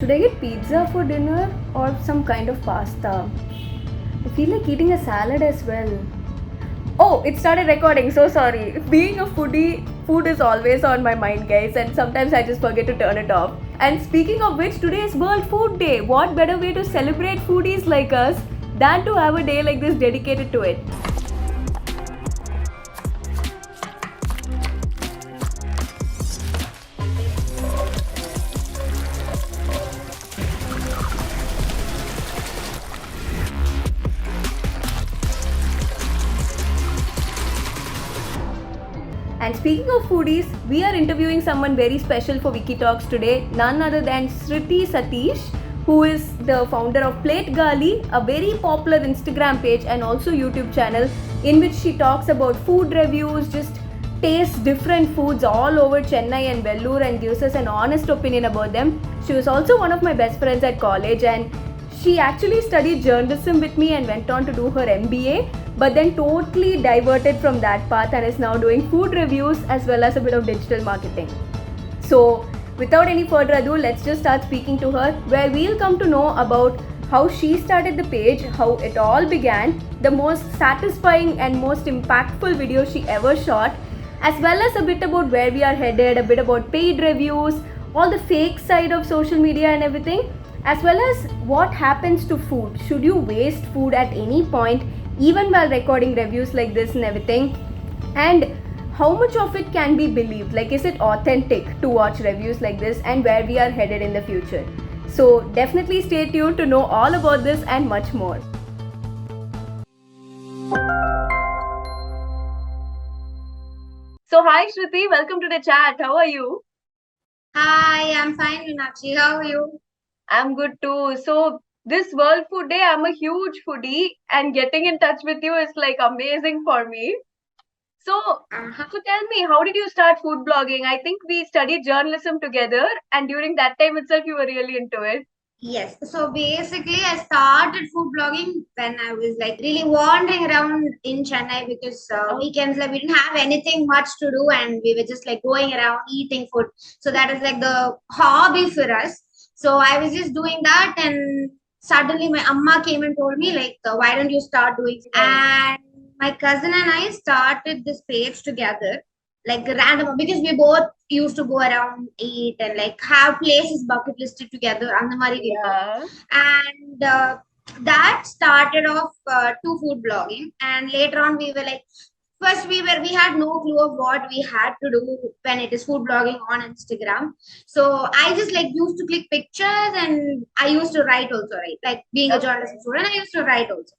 Should I get pizza for dinner or some kind of pasta? I feel like eating a salad as well. Oh, it started recording, so sorry. Being a foodie, food is always on my mind, guys, and sometimes I just forget to turn it off. And speaking of which, today is World Food Day. What better way to celebrate foodies like us than to have a day like this dedicated to it? And speaking of foodies, we are interviewing someone very special for Wiki Talks today, none other than Srithi Satish, who is the founder of Plate Gaali, a very popular Instagram page and also YouTube channel in which she talks about food reviews, just tastes different foods all over Chennai and Vellore and gives us an honest opinion about them. She was also one of my best friends at college, and she actually studied journalism with me and went on to do her MBA, but then totally diverted from that path and is now doing food reviews as well as a bit of digital marketing. So, without any further ado, let's just start speaking to her, where we'll come to know about how she started the page, how it all began, the most satisfying and most impactful video she ever shot, as well as a bit about where we are headed, a bit about paid reviews, all the fake side of social media and everything, as well as what happens to food. Should you waste food at any point, even while recording reviews like this and everything? And how much of it can be believed? Like, is it authentic to watch reviews like this, and where we are headed in the future? So, definitely stay tuned to know all about this and much more. So, hi Shruti, welcome to the chat. How are you? Hi, I'm fine, Meenakshi. How are you? I'm good too. So, this World Food Day, I'm a huge foodie, and getting in touch with you is like amazing for me. So, Uh-huh. so tell me, how did you start food blogging? I think we studied journalism together, and during that time itself, you were really into it. Yes. So basically, I started food blogging when I was like really wandering around in Chennai because Oh, weekends like we didn't have anything much to do and we were just like going around eating food. So that is like the hobby for us. So I was just doing that and suddenly my amma came and told me like, why don't you start doing? right. And my cousin and I started this page together like random because we both used to go around eat and like have places bucket listed together on the Mari Yeah. and that started off to food blogging and later on we were like first we had no clue of what we had to do when it is food blogging on Instagram. So I just like used to click pictures and I used to write also, right? Like being a journalism Okay. student, I used to write also.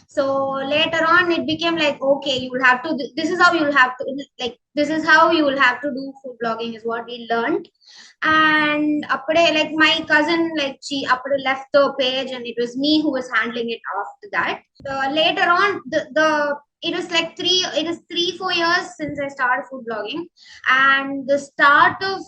So later on it became like okay, you will have to, this is how you will have to, like this is how you will have to do food blogging is what we learned. And apade, like my cousin, like she apade left the page and it was me who was handling it after that. Later on the it was like it is 3 4 years since I started food blogging, and the start of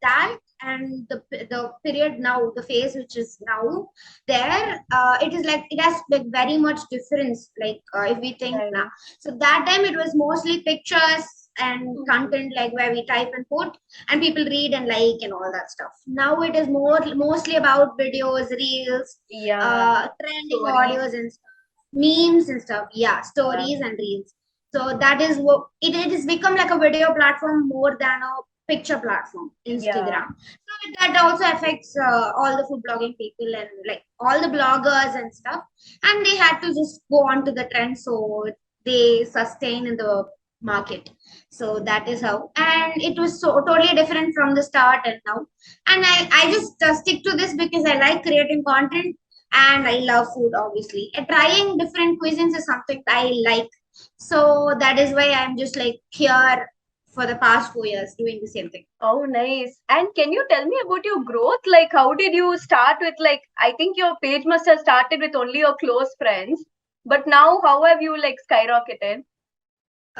that and the period now, the phase which is now there, it is like it has like very much difference, like if we think now. Right. So that time it was mostly pictures and Mhm. content like where we type and put and people read and like and all that stuff. Now it is mostly about videos, reels, Yeah. trending Stories. audios and stuff, memes and stuff. Yeah, Yeah. stories and reels. So that is what it has become, like a video platform more than a picture platform, Yeah. Instagram. So that also affects all the food blogging people and like all the bloggers and stuff, and they had to just go on to the trend so they sustain in the market. So that is how, and it was so totally different from the start and now. And I just stick to this because I like creating content and I love food, obviously. Trying different cuisines is something I like. So that is why I'm just like here for the past 4 years doing the same thing. Oh, nice. And can you tell me about your growth? Like, how did you start with, like, I think your page must have started with only your close friends, but now how have you, like, skyrocketed?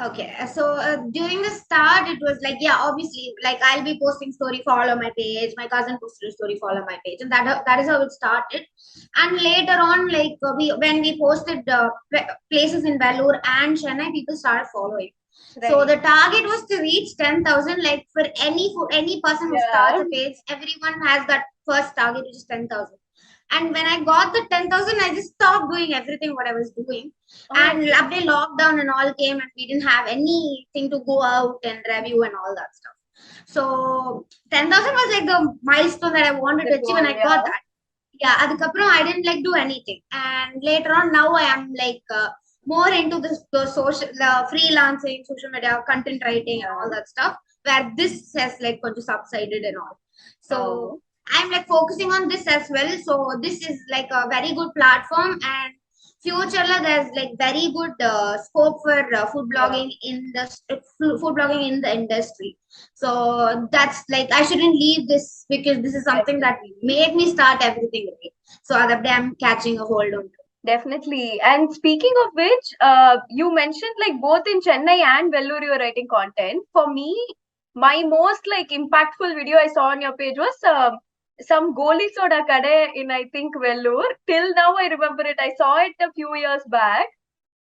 Okay, so during the start, it was like, yeah, obviously, like I'll be posting story, follow my page. My cousin posted a story, follow my page, and that is how it started. And later on, like we when we posted places in Vellore and Chennai, people started following. So Right. the target was to reach 10,000. Like for any person who starts a page, everyone has that first target, which is 10,000. And when I got the 10,000, I just stopped doing everything what I was doing. And after lockdown and all came, and we didn't have anything to go out and review and all that stuff. So 10,000 was like the milestone that I wanted to achieve, and I got that. Yeah, adukapram I didn't like do anything. And later on, now I am like more into the social, freelancing, social media, content writing, and all that stuff. Where this has like subsided and all. So I'm like focusing on this as well. So this is like a very good platform, and future there's like very good scope for food blogging in the food blogging in the industry. So that's like I shouldn't leave this, because this is something that made me start everything right. So other day I'm catching a hold on. Definitely. And speaking of which, you mentioned like both in Chennai and Vellore you were writing content. For me, my most like impactful video I saw on your page was some Gaali soda kade in I think Vellore. Till now I remember it. I saw it a few years back,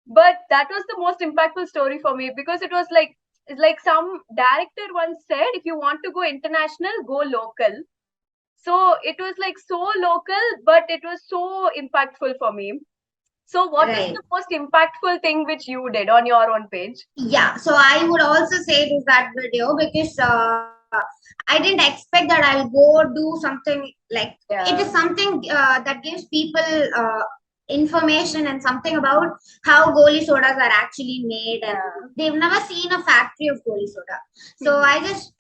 but that was the most impactful story for me because it was like it's like some director once said, if you want to go international, go local. So it was like so local, but it was so impactful for me. So what is Right. the most impactful thing which you did on your own page? Yeah, so I would also say it is that video, because I didn't expect that I'll go do something like it is something that gives people information and something about how Gaali sodas are actually made, and they've never seen a factory of Gaali soda. So I just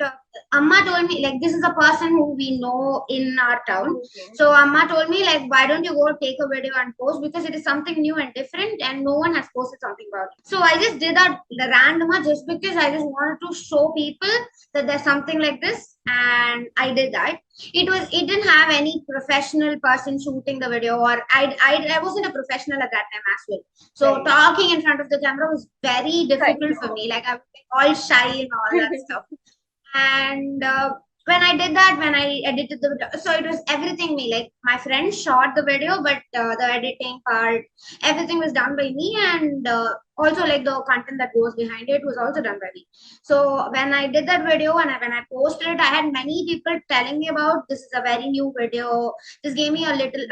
Amma told me, like, this is a person who we know in our town. So Amma told me, like, why don't you go take a video and post, because it is something new and different and no one has posted something about it. So I just did that the random, just because I just wanted to show people that there's something like this, and I did that. It didn't have any professional person shooting the video, or I wasn't a professional at that time as well. So talking in front of the camera was very difficult for me. Like I was all shy and all that stuff. And when I did that, when I edited the video, so it was everything me. Like my friend shot the video, but the editing part, everything was done by me, and also like the content that goes behind it was also done by me. So when I did that video and when I posted it, I had many people telling me about this is a very new video. This gave me a little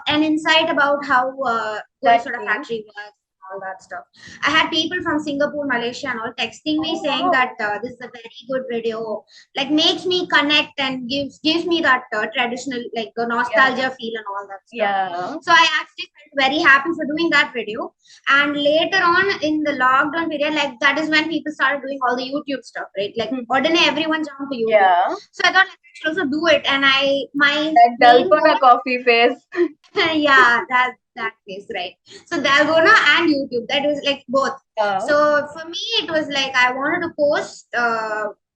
an insight about how Gaali soda factory works, all that stuff. I had people from Singapore, Malaysia, and all texting me saying that this is a very good video. Like makes me connect and gives me that traditional like nostalgia feel and all that stuff. So I actually felt very happy for doing that video. And later on in the lockdown period, like that is when people started doing all the YouTube stuff, right? Like ordinarily everyone jumped to YouTube. So I thought like, I should also do it. And my Dalgona coffee face. yeah, that is right. So Dalgona and YouTube, that was like both. So for me, it was like I wanted to post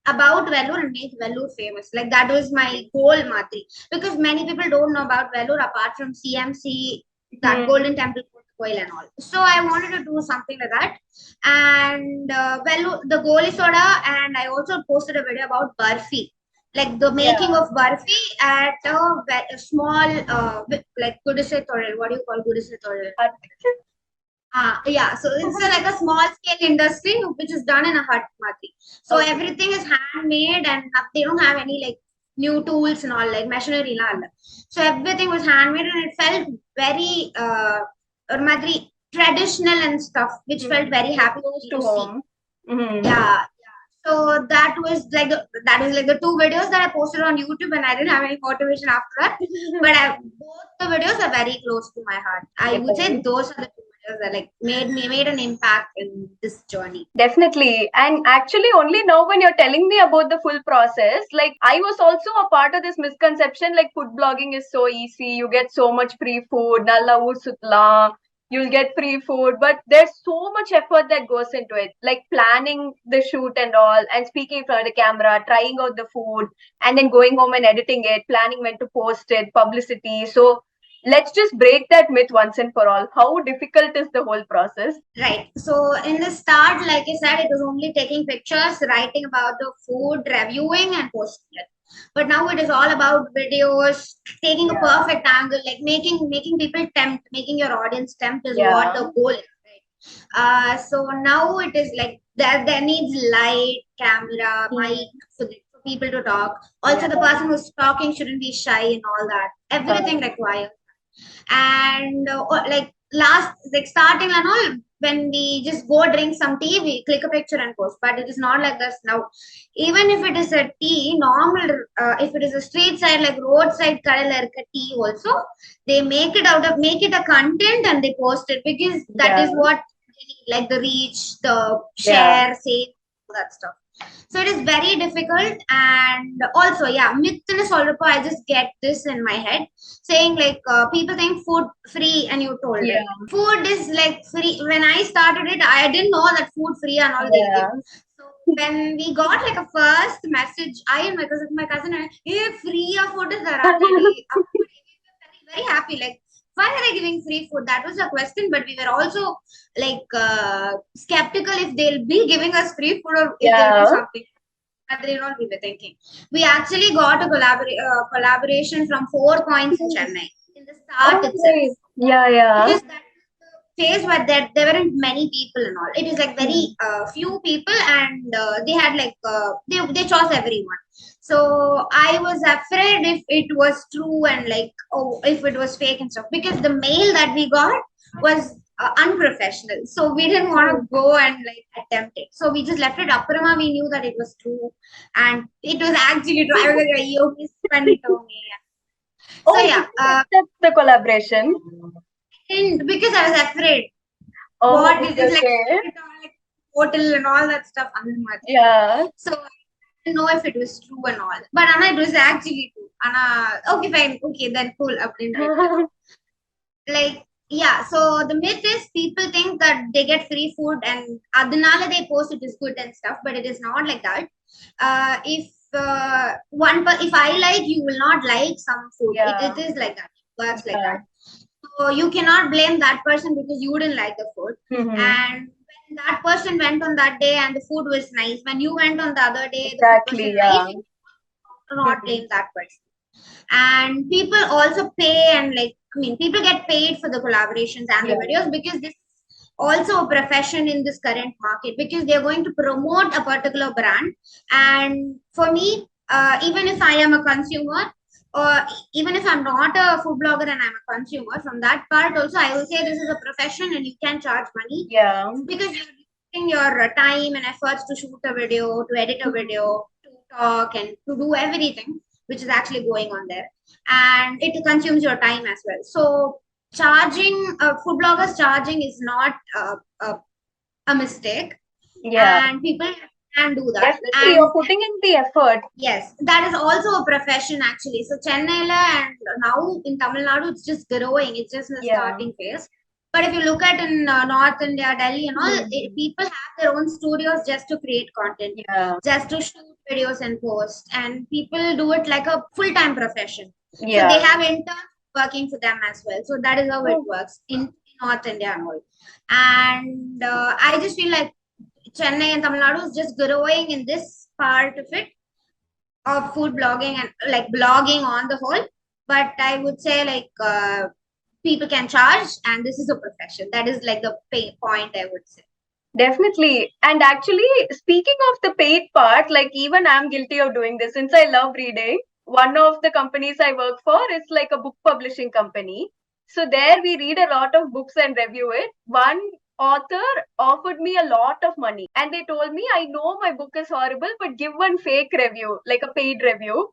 about Vellore and make Vellore famous. Like that was my goal, Madri. Because many people don't know about Vellore apart from CMC, that Golden Temple Coil and all. So I wanted to do something like that. And Vellore, the Gaali soda, and I also posted a video about Barfi. Like the making of barfi at a small like Gudise Toril. What do you call Gudise Toril? Yeah, so it's like a small scale industry which is done in a hut, Madri. So everything is handmade, and they don't have any like new tools and all, like machinery and all. So everything was handmade, and it felt very Madri traditional and stuff, which felt very happy to see. Yeah. So that was like the two videos that I posted on YouTube, and I didn't have any motivation after that. But both the videos are very close to my heart. I would say those are the two videos that like made an impact in this journey. Definitely. And actually only now when you're telling me about the full process, like I was also a part of this misconception, like food blogging is so easy, you get so much free food, nalla oor sutla, you'll get free food, but there's so much effort that goes into it, like planning the shoot and all, and speaking in front of the camera, trying out the food, and then going home and editing it, planning when to post it, publicity. So let's just break that myth once and for all. How difficult is the whole process? Right. So in the start, like I said, it was only taking pictures, writing about the food, reviewing, and posting it. But now it is all about videos, taking a perfect angle, like making people tempt, making your audience tempt is what the goal is. Right? So now it is like there needs light, camera, mic for people to talk. Also, Yeah. the person who's talking shouldn't be shy and all that. Everything required. And like starting and all, when we just go drink some tea, we click a picture and post. But it is not like this now. Even if it is a tea, normal, if it is a street side, like roadside kadala irukka tea also, they make it a content and they post it, because that is what they need, like the reach, the share, save, all that stuff. So it is very difficult. And also, yeah, myth in I just get this in my head, saying like people think food free, and you told it. Food is like free. When I started it, I didn't know that food free and all they give. So when we got like a first message, I and my cousin, hey, free of food is there already. Very, very happy. Like, why are they giving free food? That was a question, but we were also like skeptical if they'll be giving us free food or if they'll do something. But they not we were thinking. We actually got a collaboration from 4 Points in Chennai in the start itself. Because that phase where there weren't many people and all. It is like very few people, and they had like they chose everyone. So I was afraid if it was true and like, oh, if it was fake and stuff, because the mail that we got was unprofessional. So we didn't want to go and like attempt it. So we just left it. Aprama, we knew that it was true, and it was actually true. I was like, "Yo, spend it on me." So yeah, That's the collaboration. and because I was afraid. What is it like hotel and all that stuff? Yeah. So I didn't know if it was true and all. But Anna, it was actually true. Anna, okay, fine, okay, then cool. Like, yeah, so the myth is people think that they get free food and adanala they post it is good and stuff, but it is not like that. If if I like, you will not like some food. It is like that. It works like that. So you cannot blame that person because you didn't like the food. And when that person went on that day and the food was nice, when you went on the other day, the food was nice, you not blame that person. And people also pay, and like, I mean, people get paid for the collaborations and the videos, because this is also a profession in this current market, because they're going to promote a particular brand. And for me, even if I am a consumer, or even if I'm not a food blogger and I'm a consumer, from that part also, I will say this is a profession and you can charge money. Because you're using your time and efforts to shoot a video, to edit a video, to talk, and to do everything which is actually going on there, and it consumes your time as well. So charging, food bloggers charging is not a mistake. And people can do that. Definitely, you're putting in the effort. Yes, that is also a profession actually. So Chennai and now in Tamil Nadu, it's just growing. It's just in the starting phase. But if you look at in North India, Delhi and all, people have their own studios just to create content, just to shoot videos and post. And people do it like a full-time profession. So they have interns working for them as well. So that is how it works in North India and all. And I just feel like Chennai and Tamil Nadu is just growing in this part of it, of food blogging and like blogging on the whole. But I would say like people can charge, and this is a profession. That is like the point, I would say. Definitely. And actually, speaking of the paid part, like even I'm guilty of doing this since I love reading. One of the companies I work for is like a book publishing company. So there we read a lot of books and review it. One author offered me a lot of money and they told me, I know my book is horrible, but give one fake review, like a paid review.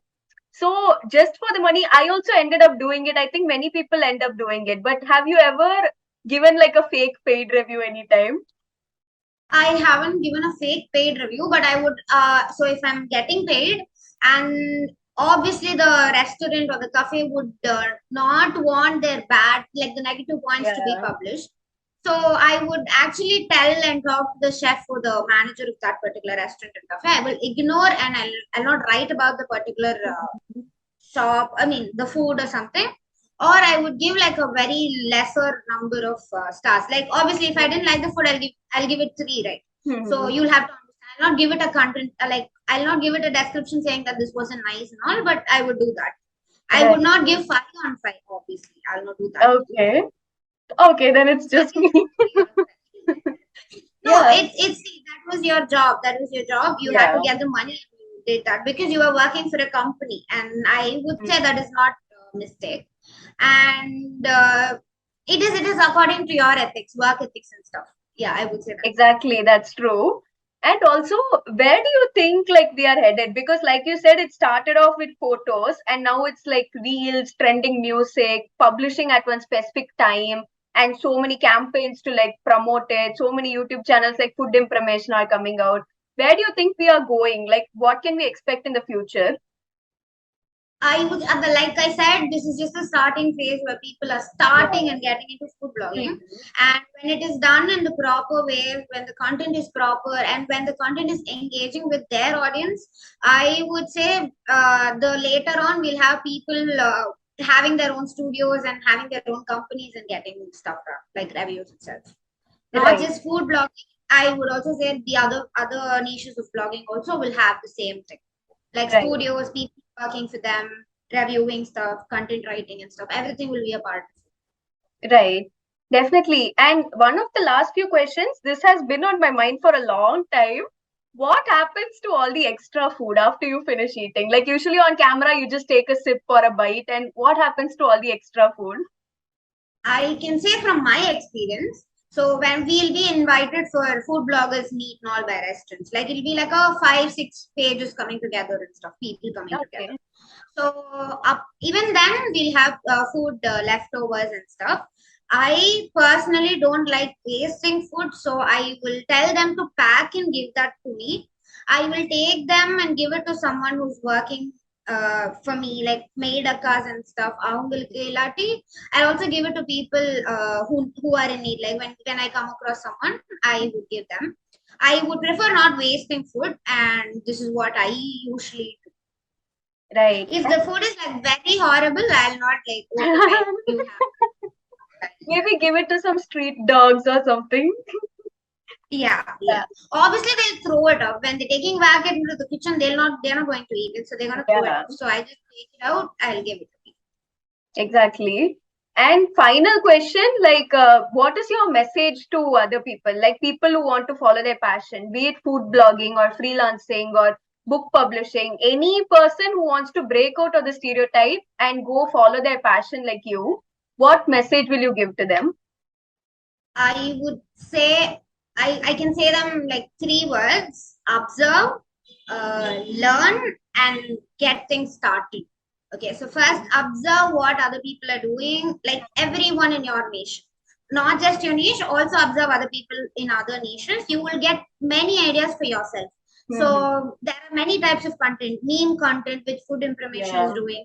So just for the money, I also ended up doing it. I think many people end up doing it. But have you ever given like a fake paid review anytime? I haven't given a fake paid review, but I would. So if I'm getting paid, and obviously the restaurant or the cafe would not want their bad, like the negative points to be published. So I would actually tell and talk to the chef or the manager of that particular restaurant and cafe. I will ignore and I'll not write about the particular shop. I mean the food or something. Or I would give like a very lesser number of stars. Like obviously, if I didn't like the food, I'll give it 3, right? So you'll have to understand. I'll not give it a content like I'll not give it a description saying that this wasn't nice and all, but I would do that. I would not give 5 on 5. Obviously, I'll not do that. Okay, then it's just me. No, it's see, that was your job. That was your job. You had to get the money. You did that because you were working for a company, and I would say that is not a mistake. And it is according to your ethics, work ethics and stuff. Yeah, I would say that. Exactly, that's true. And also, where do you think like we are headed? Because like you said, it started off with photos and now it's like reels, trending music, publishing at one specific time, and so many campaigns to like promote it. So many YouTube channels like food information are coming out. Where do you think we are going? Like what can we expect in the future? I would, like I said, this is just the starting phase where people are starting and getting into food blogging. And when it is done in the proper way, when the content is proper, and when the content is engaging with their audience, I would say the later on we'll have people having their own studios and having their own companies and getting stuff like reviews itself. Not just food blogging. I would also say the other niches of blogging also will have the same thing, like studios, people working for them, reviewing stuff, content writing and stuff. Everything will be a part of it. Right. Definitely. And one of the last few questions, this has been on my mind for a long time. What happens to all the extra food after you finish eating? Like usually on camera, you just take a sip or a bite. And what happens to all the extra food? I can say from my experience, so when we'll be invited for food bloggers meet and all by restaurants, like it'll be like a 5-6 pages coming together and stuff, people coming together. So even then we'll have food leftovers and stuff. I personally don't like wasting food, so I will tell them to pack and give that to me. I will take them and give it to someone who's working for me, like maid akkas and stuff. அவங்களுக்கு இல்லாட்டி I also give it to people who are in need. Like when I come across someone, I would give them. I would prefer not wasting food, and this is what I usually do. Right. If the food is like very horrible, I'll not like, okay, you have. Maybe give it to some street dogs or something. Yeah. Obviously, they'll throw it out when they're taking back it into the kitchen. They're not going to eat it, so they're gonna throw it out. So I just take it out. I'll give it to people. Exactly. And final question, like, what is your message to other people? Like people who want to follow their passion, be it food blogging or freelancing or book publishing, any person who wants to break out of the stereotype and go follow their passion like you, what message will you give to them? I would say, I can say them like 3 words: observe, learn, and get things started. Okay, so first observe what other people are doing, like everyone in your niche. Not just your niche, also observe other people in other niches. You will get many ideas for yourself. So there are many types of content, meme content, which food information is doing.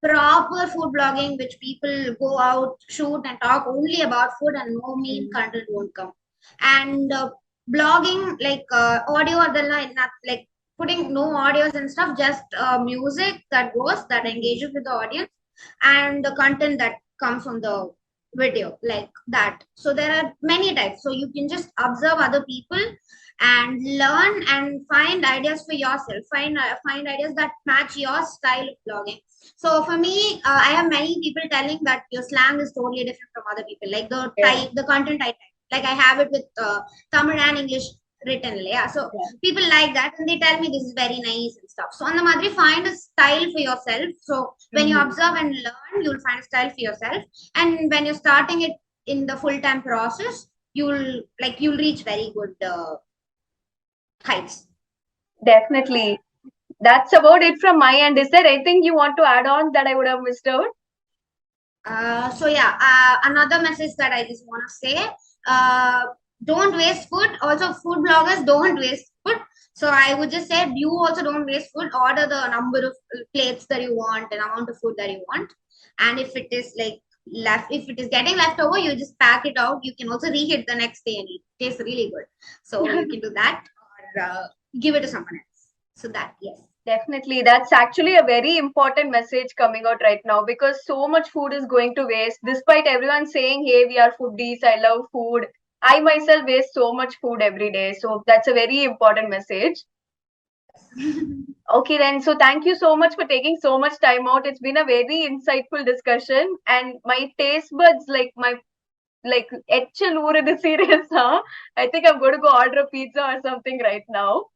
Proper food blogging, which people go out, shoot, and talk only about food, and no meme content won't come. And blogging, like audio, not like putting no audios and stuff, just music that goes, that engages with the audience, and the content that comes from the video, like that. So there are many types. So you can just observe other people and learn and find ideas for yourself. Find ideas that match your style of blogging. So for me, I have many people telling that your slang is totally different from other people. Like the content I type, like I have it with Tamil and English written. So people like that, and they tell me this is very nice and stuff. So on the madri, find a style for yourself. So when you observe and learn, you'll find a style for yourself. And when you're starting it in the full-time process, you'll reach very good heights. Definitely. That's about it from my end. Is there anything you want to add on that I would have missed out? Another message that I just want to say, don't waste food. Also, food bloggers don't waste food. So I would just say, you also don't waste food. Order the number of plates that you want and amount of food that you want. And if it is like if it is getting left over, you just pack it out. You can also reheat the next day and eat. It tastes really good. So you can do that, or give it to someone else. So that, yes. Definitely. That's actually a very important message coming out right now, because so much food is going to waste. Despite everyone saying, hey, we are foodies, I love food, I myself waste so much food every day. So that's a very important message. Okay, then. So thank you so much for taking so much time out. It's been a very insightful discussion, and my taste buds, like my like the serious, huh? I think I'm going to go order a pizza or something right now.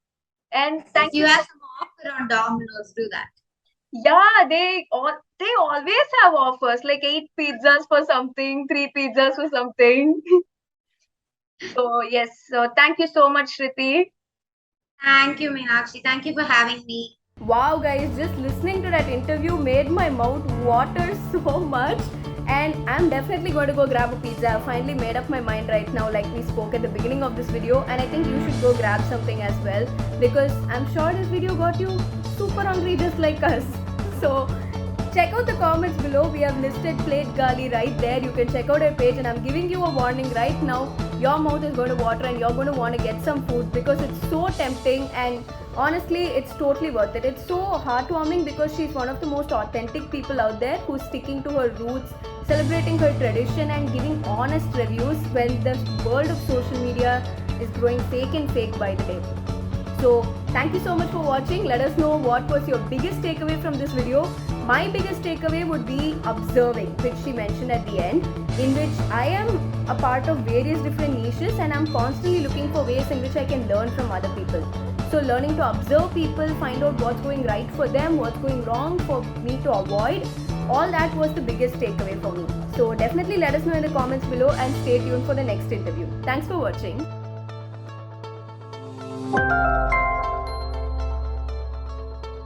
And thank You you. have some offer on Domino's. Do that. Yeah, they always have offers, like 8 pizzas for something, 3 pizzas for something. So yes, so thank you so much, Srithi. Thank you, Meenakshi. Thank you for having me. Wow, guys, just listening to that interview made my mouth water so much. And I'm definitely going to go grab a pizza. I finally made up my mind right now, like we spoke at the beginning of this video. And I think you should go grab something as well, because I'm sure this video got you super hungry just like us. So check out the comments below. We have listed Plate Gaali right there. You can check out our page, and I'm giving you a warning right now. Your mouth is going to water and you're going to want to get some food because it's so tempting, and honestly, it's totally worth it. It's so heartwarming because she's one of the most authentic people out there who's sticking to her roots, celebrating her tradition, and giving honest reviews when the world of social media is growing fake and fake by the day. So thank you so much for watching. Let us know what was your biggest takeaway from this video. My biggest takeaway would be observing, which she mentioned at the end, in which I am a part of various different niches and I'm constantly looking for ways in which I can learn from other people. So learning to observe people, find out what's going right for them, what's going wrong for me to avoid, all that was the biggest takeaway for me. So definitely let us know in the comments below and stay tuned for the next interview. Thanks for watching.